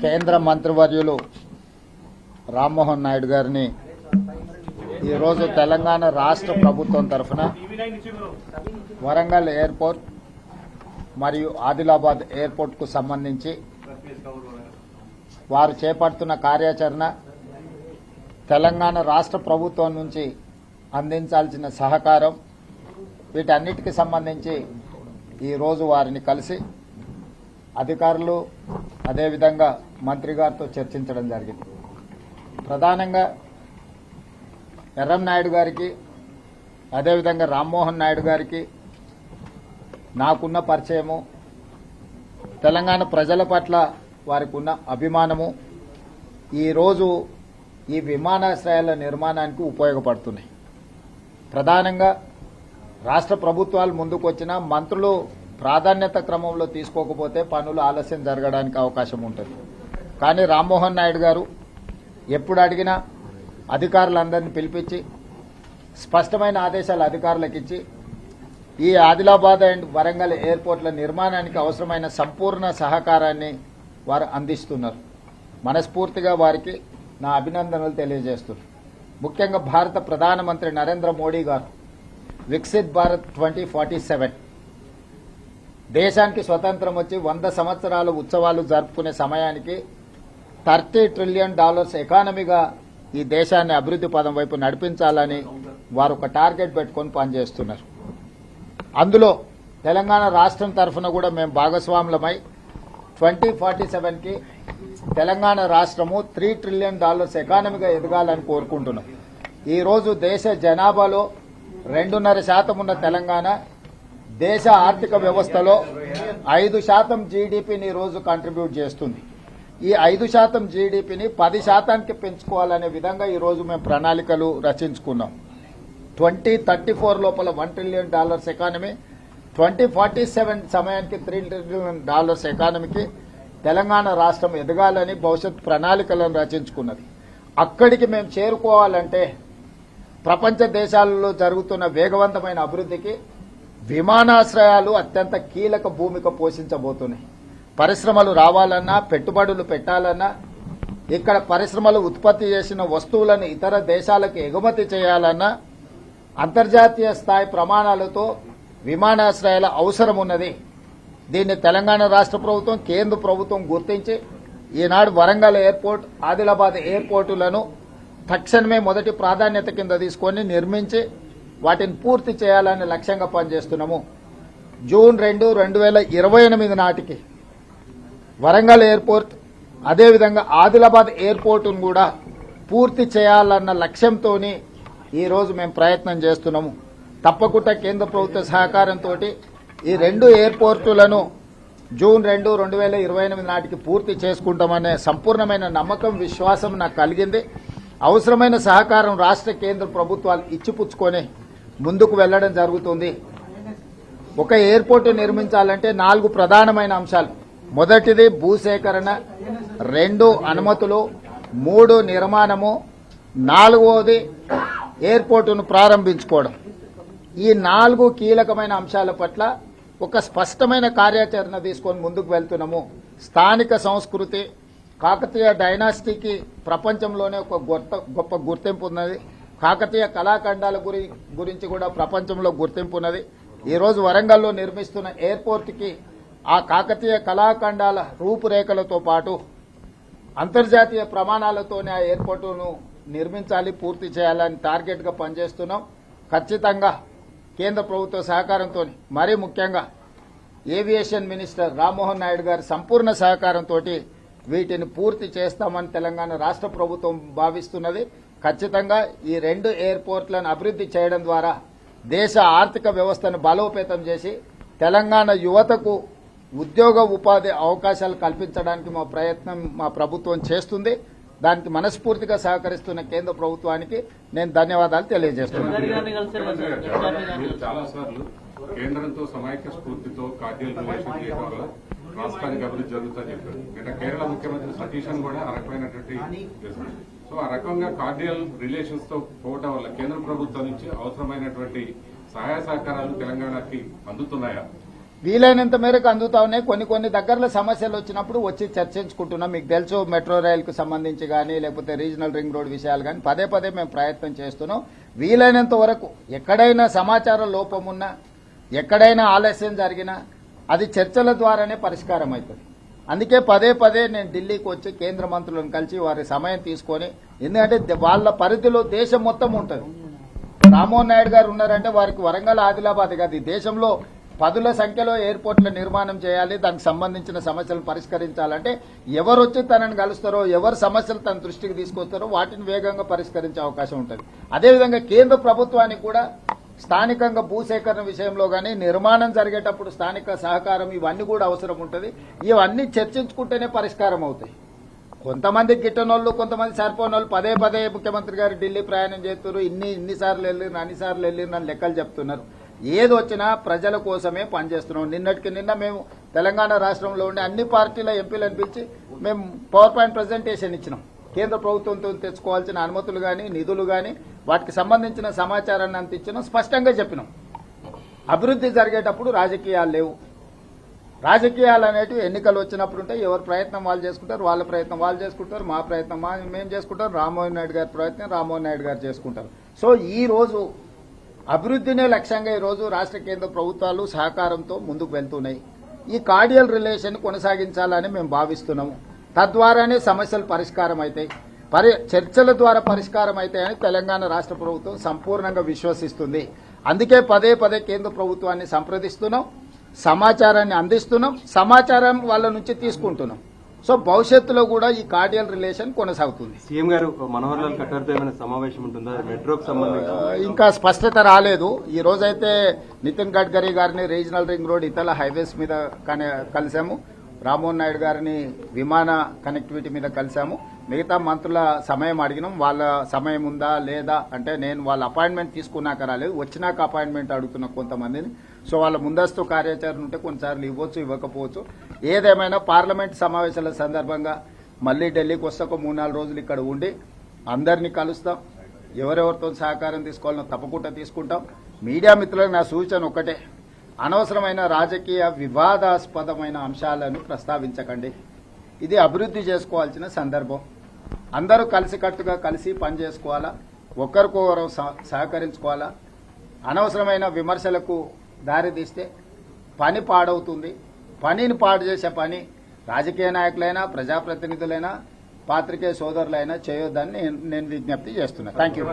కేంద్ర మంత్రివర్యులు రామ్మోహన్ నాయుడు గారిని ఈరోజు తెలంగాణ రాష్ట్ర ప్రభుత్వం తరఫున వరంగల్ ఎయిర్పోర్ట్ మరియు ఆదిలాబాద్ ఎయిర్పోర్ట్కు సంబంధించి వారు చేపడుతున్న కార్యాచరణ, తెలంగాణ రాష్ట్ర ప్రభుత్వం నుంచి అందించాల్సిన సహకారం, వీటన్నిటికి సంబంధించి ఈరోజు వారిని కలిసి అధికారులు అదేవిధంగా మంత్రి గారితో చర్చించడం జరిగింది. ప్రధానంగా ఎర్రంనాయుడు గారికి అదేవిధంగా రామ్మోహన్ నాయుడు గారికి నాకున్న పరిచయము, తెలంగాణ ప్రజల పట్ల వారికి ఉన్న అభిమానము ఈరోజు ఈ విమానాశ్రయాల నిర్మాణానికి ఉపయోగపడుతున్నాయి. ప్రధానంగా రాష్ట్ర ప్రభుత్వాలు ముందుకు వచ్చిన మంత్రులు ప్రాధాన్యత క్రమంలో తీసుకోకపోతే పనులు ఆలస్యం జరగడానికి అవకాశం ఉంటుంది. కానీ రామ్మోహన్ నాయుడు గారు ఎప్పుడు అడిగినా అధికారులందరినీ పిలిపించి స్పష్టమైన ఆదేశాలు అధికారులకు ఇచ్చి ఈ ఆదిలాబాద్ అండ్ వరంగల్ ఎయిర్పోర్ట్ల నిర్మాణానికి అవసరమైన సంపూర్ణ సహకారాన్ని వారు అందిస్తున్నారు. మనస్ఫూర్తిగా వారికి నా అభినందనలు తెలియజేస్తున్నారు. ముఖ్యంగా భారత ప్రధానమంత్రి నరేంద్ర మోడీ గారు వికసిత్ భారత్ 2047 దేశానికి స్వతంత్రం వచ్చి 100 సంవత్సరాల ఉత్సవాలు జరుపుకునే సమయానికి $30 ట్రిలియన్ ఎకానమీగా ఈ దేశాన్ని అభివృద్ధి పదం వైపు నడిపించాలని వారు ఒక టార్గెట్ పెట్టుకొని పనిచేస్తున్నారు. అందులో తెలంగాణ రాష్ట్రం తరఫున కూడా మేము భాగస్వాములమై 2047కి తెలంగాణ రాష్ట్రము $3 ట్రిలియన్ ఎకానమీగా ఎదగాలని కోరుకుంటున్నాం. ఈరోజు దేశ జనాభాలో 2.5% ఉన్న తెలంగాణ దేశ ఆర్థిక వ్యవస్థలో 5% జీడీపీని రోజు కంట్రిబ్యూట్ చేస్తుంది. ఈ 5% జీడీపీని 10%కి పెంచుకోవాలనే విధంగా ఈరోజు మేము ప్రణాళికలు రచించుకున్నాం. 2034 లోపల $1 ట్రిలియన్ ఎకానమీ, 2047 సమయానికి $3 ట్రిలియన్ ఎకానమీకి తెలంగాణ రాష్ట్రం ఎదగాలని భవిష్యత్ ప్రణాళికలను రచించుకున్నది. అక్కడికి మేము చేరుకోవాలంటే ప్రపంచ దేశాలలో జరుగుతున్న వేగవంతమైన అభివృద్ధికి విమానాశ్రయాలు అత్యంత కీలక భూమిక పోషించబోతున్నాయి. పరిశ్రమలు రావాలన్నా, పెట్టుబడులు పెట్టాలన్నా, ఇక్కడ పరిశ్రమలు ఉత్పత్తి చేసిన వస్తువులను ఇతర దేశాలకు ఎగుమతి చేయాలన్నా అంతర్జాతీయ స్థాయి ప్రమాణాలతో విమానాశ్రయాల అవసరం ఉన్నది. దీన్ని తెలంగాణ రాష్ట్ర ప్రభుత్వం, కేంద్ర ప్రభుత్వం గుర్తించి ఈనాడు వరంగల్ ఎయిర్పోర్ట్, ఆదిలాబాద్ ఎయిర్పోర్టులను తక్షణమే మొదటి ప్రాధాన్యత కింద తీసుకొని నిర్మించి వాటిని పూర్తి చేయాలని లక్ష్యంగా పనిచేస్తున్నాము. జూన్ 2, 2028 నాటికి వరంగల్ ఎయిర్పోర్ట్ అదేవిధంగా ఆదిలాబాద్ ఎయిర్పోర్టును కూడా పూర్తి చేయాలన్న లక్ష్యంతో ఈరోజు మేము ప్రయత్నం చేస్తున్నాము. తప్పకుండా కేంద్ర ప్రభుత్వ సహకారంతో ఈ 2 ఎయిర్పోర్టులను జూన్ 2, 2028 నాటికి పూర్తి చేసుకుంటామనే సంపూర్ణమైన నమ్మకం, విశ్వాసం నాకు కలిగింది. అవసరమైన సహకారం రాష్ట్ర కేంద్ర ప్రభుత్వాలు ఇచ్చిపుచ్చుకొని ముందుకు వెళ్లడం జరుగుతుంది. ఒక ఎయిర్పోర్టు నిర్మించాలంటే 4 ప్రధానమైన అంశాలు. మొదటిది భూసేకరణ, 2 అనుమతులు, 3 నిర్మాణము, 4వది ఎయిర్పోర్టును ప్రారంభించుకోవడం. ఈ 4 కీలకమైన అంశాల పట్ల ఒక స్పష్టమైన కార్యాచరణ తీసుకొని ముందుకు వెళ్తున్నాము. స్థానిక సంస్కృతి, కాకతీయ డైనాసిటీకి ప్రపంచంలోనే ఒక గొప్ప గుర్తింపు ఉన్నది. కాకతీయ కళాఖండాల గురించి కూడా ప్రపంచంలో గుర్తింపు ఉన్నది. ఈరోజు వరంగల్లో నిర్మిస్తున్న ఎయిర్పోర్ట్కి ఆ కాకతీయ కళాఖండాల రూపురేఖలతో పాటు అంతర్జాతీయ ప్రమాణాలతోనే ఆ ఎయిర్పోర్టును నిర్మించాలి, పూర్తి చేయాలని టార్గెట్గా పనిచేస్తున్నాం. ఖచ్చితంగా కేంద్ర ప్రభుత్వ సహకారంతో, మరీ ముఖ్యంగా ఏవియేషన్ మినిస్టర్ రామ్మోహన్ నాయుడు గారి సంపూర్ణ సహకారంతో వీటిని పూర్తి చేస్తామని తెలంగాణ రాష్ట్ర ప్రభుత్వం భావిస్తున్నది. ఖచ్చితంగా ఈ 2 ఎయిర్పోర్ట్లను అభివృద్ధి చేయడం ద్వారా దేశ ఆర్థిక వ్యవస్థను బలోపేతం చేసి తెలంగాణ యువతకు ఉద్యోగ ఉపాధి అవకాశాలు కల్పించడానికి మా ప్రభుత్వం చేస్తుంది. దానికి మనస్ఫూర్తిగా సహకరిస్తున్న కేంద్ర ప్రభుత్వానికి నేను ధన్యవాదాలు తెలియజేస్తున్నాను. కేంద్రంతో సమైక్య స్ఫూర్తితో కార్డియల్ రిలేషన్ చేయడం వల్ల రాష్ట్రానికి అభివృద్ధి జరుగుతుందని చెప్పారు. అంటే కేరళ ముఖ్యమంత్రి సతీశన్ కూడా ఆ రకమైనటువంటి సో ఆ రకంగా కార్డియల్ రిలేషన్స్ తో పోవడం వల్ల కేంద్ర ప్రభుత్వం నుంచి అవసరమైనటువంటి సహాయ సహకారాలు తెలంగాణకి అందుతున్నాయా? వీలైనంత మేరకు అందుతా ఉన్నాయి. కొన్ని దగ్గరలో సమస్యలు వచ్చినప్పుడు వచ్చి చర్చించుకుంటున్నాం. మీకు తెలుసు, మెట్రో రైలుకు సంబంధించి కానీ లేకపోతే రీజనల్ రింగ్ రోడ్ విషయాలు కానీ పదే మేము ప్రయత్నం చేస్తున్నాం. వీలైనంత వరకు ఎక్కడైనా సమాచార లోపం ఉన్నా, ఎక్కడైనా ఆలస్యం జరిగినా అది చర్చల ద్వారానే పరిష్కారం అవుతుంది. అందుకే పదే నేను ఢిల్లీకి వచ్చి కేంద్ర మంత్రులను కలిసి వారి సమయం తీసుకొని, ఎందుకంటే వాళ్ళ పరిధిలో దేశం మొత్తం ఉంటుంది. రామ్మోహన్ నాయుడు గారు ఉన్నారంటే వారికి వరంగల్, ఆదిలాబాద్ కాదు, ఈ దేశంలో పదుల సంఖ్యలో ఎయిర్పోర్ట్ల నిర్మాణం చేయాలి, దానికి సంబంధించిన సమస్యలను పరిష్కరించాలంటే ఎవరు వచ్చి తనని కలుస్తారో, ఎవరు సమస్యలు తన దృష్టికి తీసుకొస్తారో వాటిని వేగంగా పరిష్కరించే అవకాశం ఉంటుంది. అదేవిధంగా కేంద్ర ప్రభుత్వానికి కూడా స్థానికంగా భూసేకరణ విషయంలో కానీ, నిర్మాణం జరిగేటప్పుడు స్థానిక సహకారం ఇవన్నీ కూడా అవసరం ఉంటుంది. ఇవన్నీ చర్చించుకుంటేనే పరిష్కారం అవుతాయి. కొంతమంది గిట్టనోళ్ళు, కొంతమంది సరిపోనోళ్ళు పదే ముఖ్యమంత్రి గారు ఢిల్లీ ప్రయాణం చేస్తున్నారు, ఇన్నిసార్లు వెళ్ళిరు, అన్నిసార్లు వెళ్ళిరు అని లెక్కలు చెప్తున్నారు. ఏది వచ్చినా ప్రజల కోసమే పనిచేస్తున్నాం. నిన్నటికి నిన్న మేము తెలంగాణ రాష్ట్రంలో ఉండే అన్ని పార్టీల ఎంపీలను పిలిచి మేము పవర్ పాయింట్ ప్రజెంటేషన్ ఇచ్చినాం. కేంద్ర ప్రభుత్వంతో తెచ్చుకోవాల్సిన అనుమతులు కానీ, నిధులు కానీ, వాటికి సంబంధించిన సమాచారాన్ని అంత ఇచ్చినాం. స్పష్టంగా చెప్పినాం, అభివృద్ధి జరిగేటప్పుడు రాజకీయాలు లేవు. రాజకీయాలు అనేటివి ఎన్నికలు వచ్చినప్పుడు ఉంటాయి. ఎవరి ప్రయత్నం వాళ్ళు చేసుకుంటారు, వాళ్ళ ప్రయత్నం వాళ్ళు చేసుకుంటారు, మా ప్రయత్నం మేము చేసుకుంటాం, రామ్మోహన్ నాయుడు గారి ప్రయత్నం రామ్మోహన్ నాయుడు గారు చేసుకుంటారు. సో ఈ రోజు అభివృద్ధినే లక్ష్యంగా ఈరోజు రాష్ట్ర కేంద్ర ప్రభుత్వాలు సహకారంతో ముందుకు వెళ్తున్నాయి. ఈ కార్డియల్ రిలేషన్ కొనసాగించాలని మేము భావిస్తున్నాము. తద్వారానే సమస్యలు పరిష్కారం అవుతాయి, చర్చల ద్వారా పరిష్కారం అవుతాయని తెలంగాణ రాష్ట్ర ప్రభుత్వం సంపూర్ణంగా విశ్వసిస్తుంది. అందుకే పదే కేంద్ర ప్రభుత్వాన్ని సంప్రదిస్తున్నాం, సమాచారాన్ని అందిస్తున్నాం, సమాచారం వాళ్ళ నుంచి తీసుకుంటున్నాం. సో భవిష్యత్తులో కూడా ఈ కార్డియల్ రిలేషన్ కొనసాగుతుంది. సీఎం గారు మనోహర్ లాల్ ఖట్టర్తో ఏమైనా సమావేశం ఉంటుందా మెట్రోకి సంబంధించి? ఇంకా స్పష్టత రాలేదు. ఈ రోజైతే నితిన్ గడ్కరీ గారిని రీజనల్ రింగ్ రోడ్ ఇతర హైవేస్ మీద కలిసాము, రామ్మోహన్ నాయుడు గారిని విమాన కనెక్టివిటీ మీద కలిసాము. మిగతా మంత్రుల సమయం అడిగినాం. వాళ్ళ సమయం ఉందా లేదా అంటే నేను వాళ్ళ అపాయింట్మెంట్ తీసుకున్నాక రాలేదు, వచ్చినాక అపాయింట్మెంట్ అడుగుతున్నా కొంతమందిని. సో వాళ్ళ ముందస్తు కార్యాచరణ ఉంటే కొన్నిసార్లు ఇవ్వచ్చు, ఇవ్వకపోవచ్చు. ఏదేమైనా పార్లమెంట్ సమావేశాల సందర్భంగా మళ్ళీ ఢిల్లీకి వస్తే ఒక 3-4 రోజులు ఇక్కడ ఉండి అందరినీ కలుస్తాం. ఎవరెవరితో సహకారం తీసుకోవాలనో తప్పకుండా తీసుకుంటాం. మీడియా మిత్రులకు నా సూచన ఒకటే, అనవసరమైన రాజకీయ వివాదాస్పదమైన అంశాలను ప్రస్తావించకండి. ఇది అభివృద్ధి చేసుకోవాల్సిన సందర్భం. అందరూ కలిసికట్టుగా కలిసి పనిచేసుకోవాలా, ఒకరికొకరు సహకరించుకోవాలా. అనవసరమైన విమర్శలకు దారితీస్తే పని పాడవుతుంది. పనిని పాడు చేసే పని రాజకీయ నాయకులైనా, ప్రజాప్రతినిధులైనా, పాత్రికేయ సోదరులైనా చేయొద్దని నేను విజ్ఞప్తి చేస్తున్నాను. Thank you.